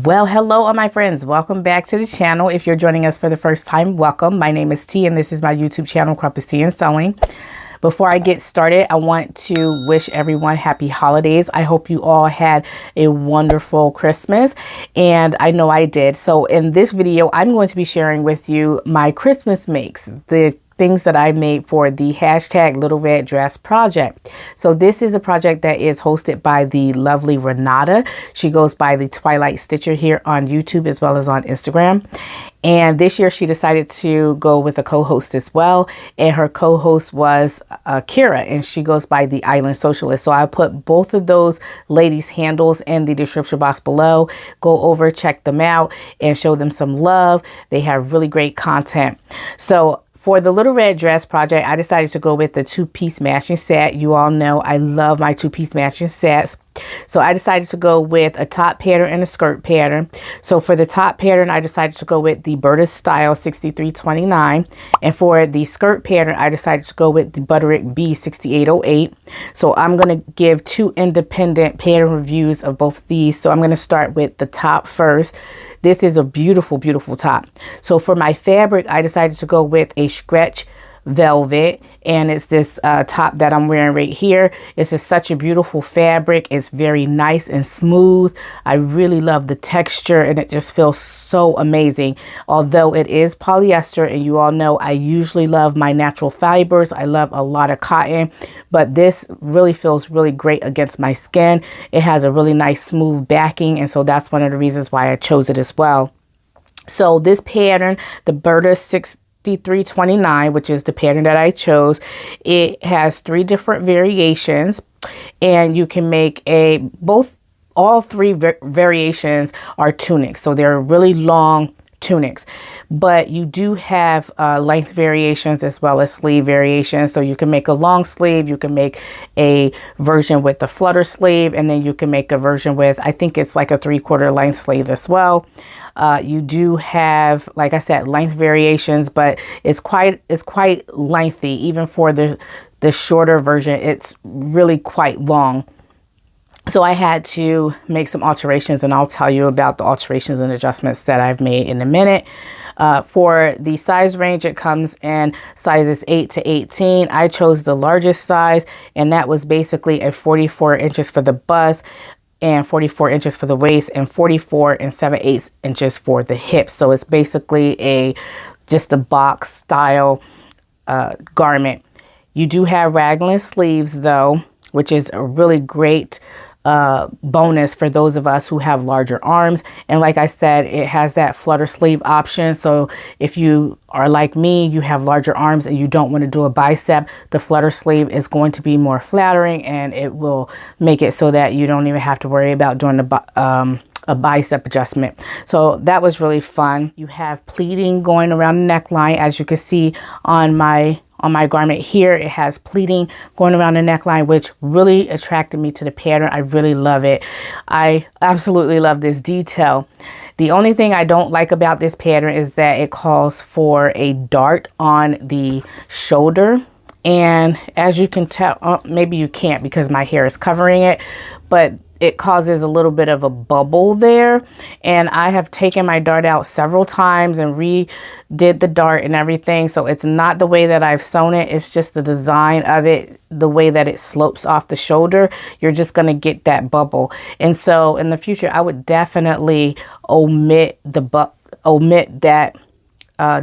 Well, hello all my friends, welcome back to the channel. If you're joining us for the first time, welcome. My name is T and this is my YouTube channel, Crumpus Tea and Sewing. Before I get started, I want to wish everyone happy holidays. I hope you all had a wonderful Christmas, and I know I did. So in this video, I'm going to be sharing with you my Christmas makes, the things that I made for the hashtag Little Red Dress project. So this is a project that is hosted by the lovely Renata. She goes by the Twilight Stitcher here on YouTube as well as on Instagram. And this year she decided to go with a co-host as well. And her co-host was Keira, and she goes by the Island Socialist. So I put both of those ladies' handles in the description box below. Go over, check them out, and show them some love. They have really great content. So for the Little Red Dress project, I decided to go with the two-piece matching set. You all know I love my two-piece matching sets. So I decided to go with a top pattern and a skirt pattern. So for the top pattern, I decided to go with the Burda Style 6329. And for the skirt pattern, I decided to go with the Butterick B6860. So I'm going to give two independent pattern reviews of both of these. So I'm going to start with the top first. This is a beautiful, beautiful top. So for my fabric, I decided to go with a stretch velvet, and it's this top that I'm wearing right here. It's just such a beautiful fabric. It's very nice and smooth. I really love the texture, and it just feels so amazing. Although it is polyester, and you all know I usually love my natural fibers. I love a lot of cotton, but this really feels really great against my skin. It has a really nice smooth backing, and so that's one of the reasons why I chose it as well. So this pattern, the Burda 6329, which is the pattern that I chose, it has three different variations, and you can make all three variations are tunics. So they're really long tunics, but you do have length variations as well as sleeve variations. So you can make a long sleeve, you can make a version with the flutter sleeve, and then you can make a version with, I think it's like a 3/4 length sleeve as well. You do have, like I said, length variations, but it's quite lengthy. Even for the shorter version, it's really quite long. So I had to make some alterations, and I'll tell you about the alterations and adjustments that I've made in a minute. For the size range, it comes in sizes 8 to 18. I chose the largest size, and that was basically a 44 inches for the bust, and 44 inches for the waist, and 44 7/8 inches for the hips. So it's basically just a box style garment. You do have raglan sleeves though, which is a really great bonus for those of us who have larger arms. And like I said, it has that flutter sleeve option. So if you are like me, you have larger arms and you don't want to do a bicep, the flutter sleeve is going to be more flattering, and it will make it so that you don't even have to worry about doing a bicep adjustment. So that was really fun. You have pleating going around the neckline, as you can see on my garment here. It has pleating going around the neckline, which really attracted me to the pattern. I really love it. I absolutely love this detail. The only thing I don't like about this pattern is that it calls for a dart on the shoulder. And as you can tell, maybe you can't because my hair is covering it, but it causes a little bit of a bubble there. And I have taken my dart out several times and redid the dart and everything. So it's not the way that I've sewn it. It's just the design of it, the way that it slopes off the shoulder. You're just going to get that bubble. And so in the future, I would definitely omit that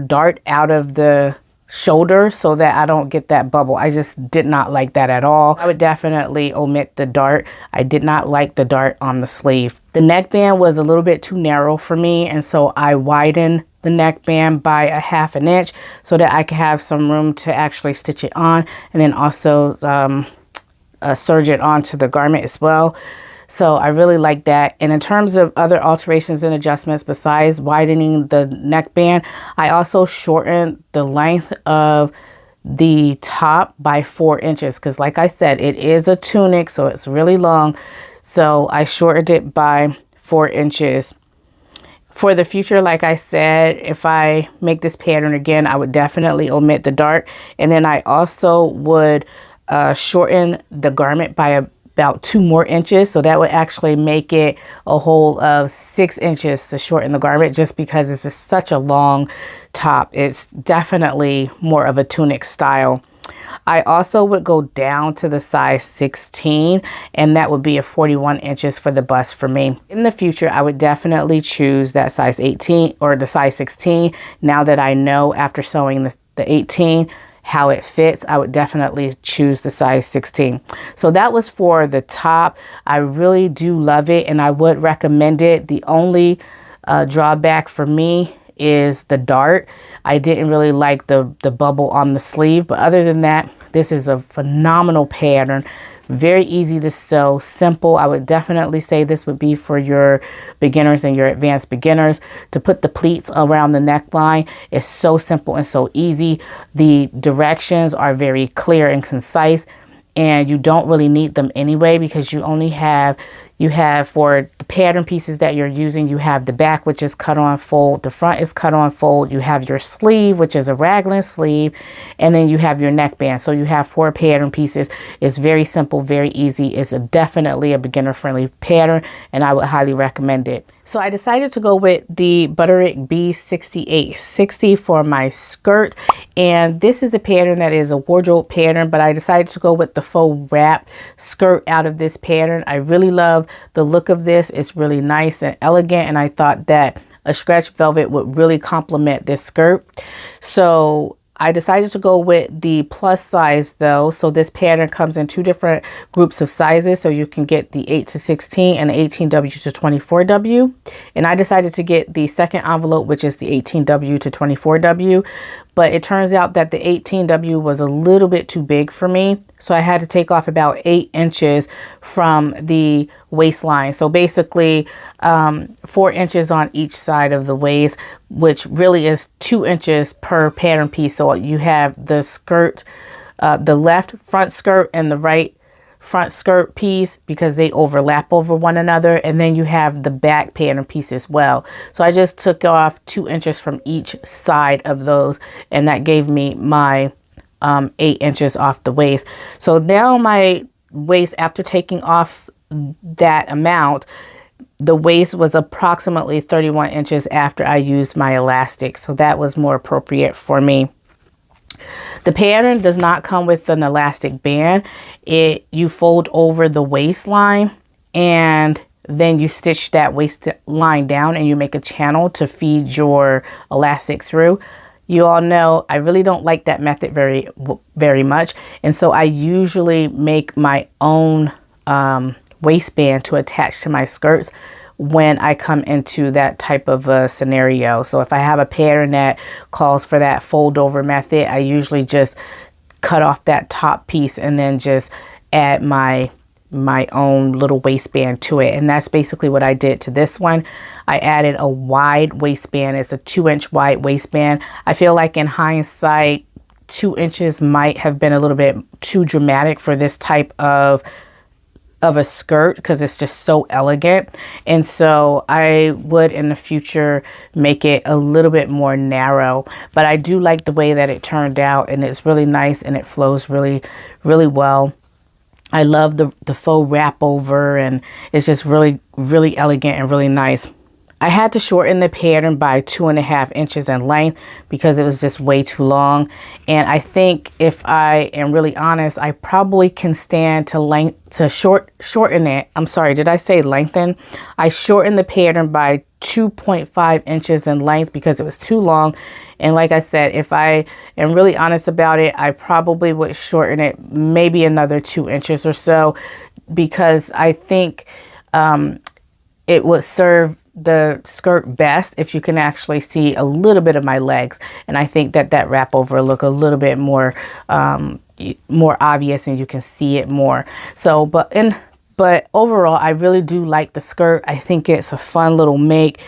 dart out of the shoulder so that I don't get that bubble. I just did not like that at all. I would definitely omit the dart. I did not like the dart on the sleeve. The neckband was a little bit too narrow for me, and so I widened the neckband by 1/2 inch so that I could have some room to actually stitch it on, and then also serge it onto the garment as well. So I really like that. And in terms of other alterations and adjustments besides widening the neckband, I also shortened the length of the top by 4 inches because, like I said, it is a tunic, so it's really long. So I shortened it by 4 inches. For the future, like I said, if I make this pattern again, I would definitely omit the dart. And then I also would shorten the garment by about 2 more inches. So that would actually make it a whole of 6 inches to shorten the garment, just because it's just such a long top. It's definitely more of a tunic style. I also would go down to the size 16, and that would be a 41 inches for the bust for me. In the future, I would definitely choose that size 18 or the size 16. Now that I know after sewing the 18 how it fits, I would definitely choose the size 16. So that was for the top. I really do love it, and I would recommend it. The only drawback for me is the dart. I didn't really like the bubble on the sleeve, but other than that, this is a phenomenal pattern. Very easy to sew, simple. I would definitely say this would be for your beginners and your advanced beginners. To put the pleats around the neckline is so simple and so easy. The directions are very clear and concise, and you don't really need them anyway, because you only have, for the pattern pieces that you're using, you have the back, which is cut on fold, the front is cut on fold, you have your sleeve, which is a raglan sleeve, and then you have your neckband. So you have 4 pattern pieces. It's very simple, very easy. It's definitely a beginner friendly pattern, and I would highly recommend it. So I decided to go with the Butterick B6860 for my skirt, and this is a pattern that is a wardrobe pattern, but I decided to go with the faux wrap skirt out of this pattern. I really love the look of this. It's really nice and elegant, and I thought that a stretch velvet would really complement this skirt. So I decided to go with the plus size though. So this pattern comes in 2 different groups of sizes. So you can get the 8 to 16 and the 18W to 24W. And I decided to get the second envelope, which is the 18W to 24W. But it turns out that the 18W was a little bit too big for me. So I had to take off about 8 inches from the waistline. So basically 4 inches on each side of the waist, which really is 2 inches per pattern piece. So you have the skirt, the left front skirt and the right front skirt piece, because they overlap over one another, and then you have the back pattern piece as well. So I just took off 2 inches from each side of those, and that gave me my 8 inches off the waist. So now my waist, after taking off that amount, the waist was approximately 31 inches after I used my elastic, so that was more appropriate for me. The pattern does not come with an elastic band. You fold over the waistline, and then you stitch that waistline down, and you make a channel to feed your elastic through. You all know I really don't like that method very much, and so I usually make my own waistband to attach to my skirts when I come into that type of a scenario. So if I have a pattern that calls for that fold over method, I usually just cut off that top piece and then just add my own little waistband to it. And that's basically what I did to this one. I added a wide waistband. It's a 2-inch wide waistband. I feel like in hindsight, 2 inches might have been a little bit too dramatic for this type of a skirt, because it's just so elegant. And so I would in the future make it a little bit more narrow, but I do like the way that it turned out, and it's really nice and it flows really well. I love the faux wrap over, and it's just really elegant and really nice. I had to shorten the pattern by 2.5 inches in length because it was just way too long. And I think, if I am really honest, I probably can stand to shorten it. I'm sorry, did I say lengthen? I shortened the pattern by 2.5 inches in length because it was too long. And like I said, if I am really honest about it, I probably would shorten it maybe another 2 inches or so, because I think it would serve the skirt best if you can actually see a little bit of my legs. And I think that wrap over look a little bit more obvious, and you can see it more. So but overall, I really do like the skirt. I think it's a fun little make,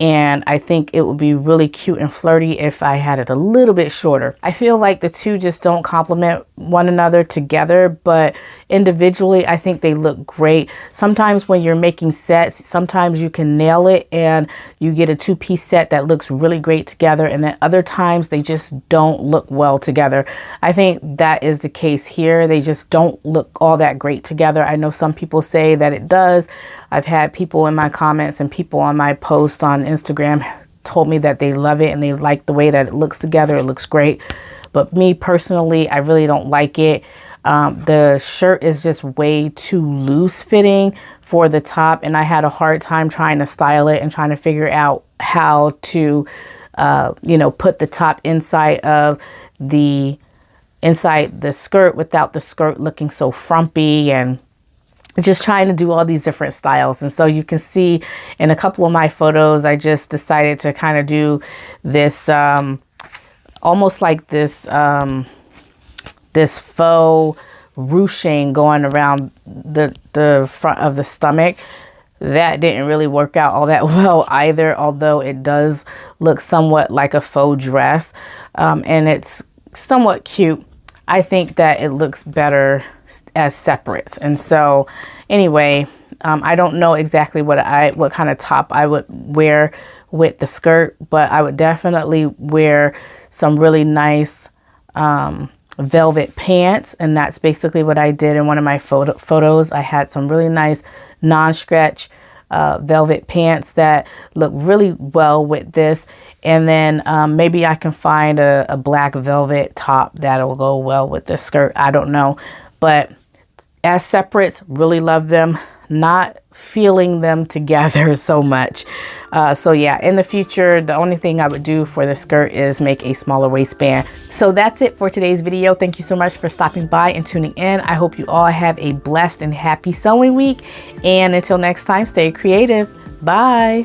and I think it would be really cute and flirty if I had it a little bit shorter. I feel like the two just don't complement one another together, but individually I think they look great. Sometimes when you're making sets, sometimes you can nail it and you get a two-piece set that looks really great together, and then other times they just don't look well together. I think that is the case here. They just don't look all that great together. I know some people say that it does. I've had people in my comments and people on my post on Instagram told me that they love it and they like the way that it looks together. It looks great. But me personally, I really don't like it. The shirt is just way too loose fitting for the top, and I had a hard time trying to style it and trying to figure out how to, you know, put the top inside the skirt without the skirt looking so frumpy, and just trying to do all these different styles. And so you can see in a couple of my photos, I just decided to kind of do this, almost like this, this faux ruching going around the front of the stomach. That didn't really work out all that well either, although it does look somewhat like a faux dress, and it's somewhat cute. I think that it looks better as separates. And so anyway, I don't know exactly what kind of top I would wear with the skirt, but I would definitely wear some really nice velvet pants, and that's basically what I did in one of my photos. I had some really nice non-stretch velvet pants that look really well with this, and then maybe I can find a black velvet top that'll go well with the skirt. I don't know, but as separates, really love them. Not feeling them together so much. So yeah, in the future, the only thing I would do for the skirt is make a smaller waistband. So that's it for today's video. Thank you so much for stopping by and tuning in. I hope you all have a blessed and happy sewing week. And until next time, stay creative. Bye.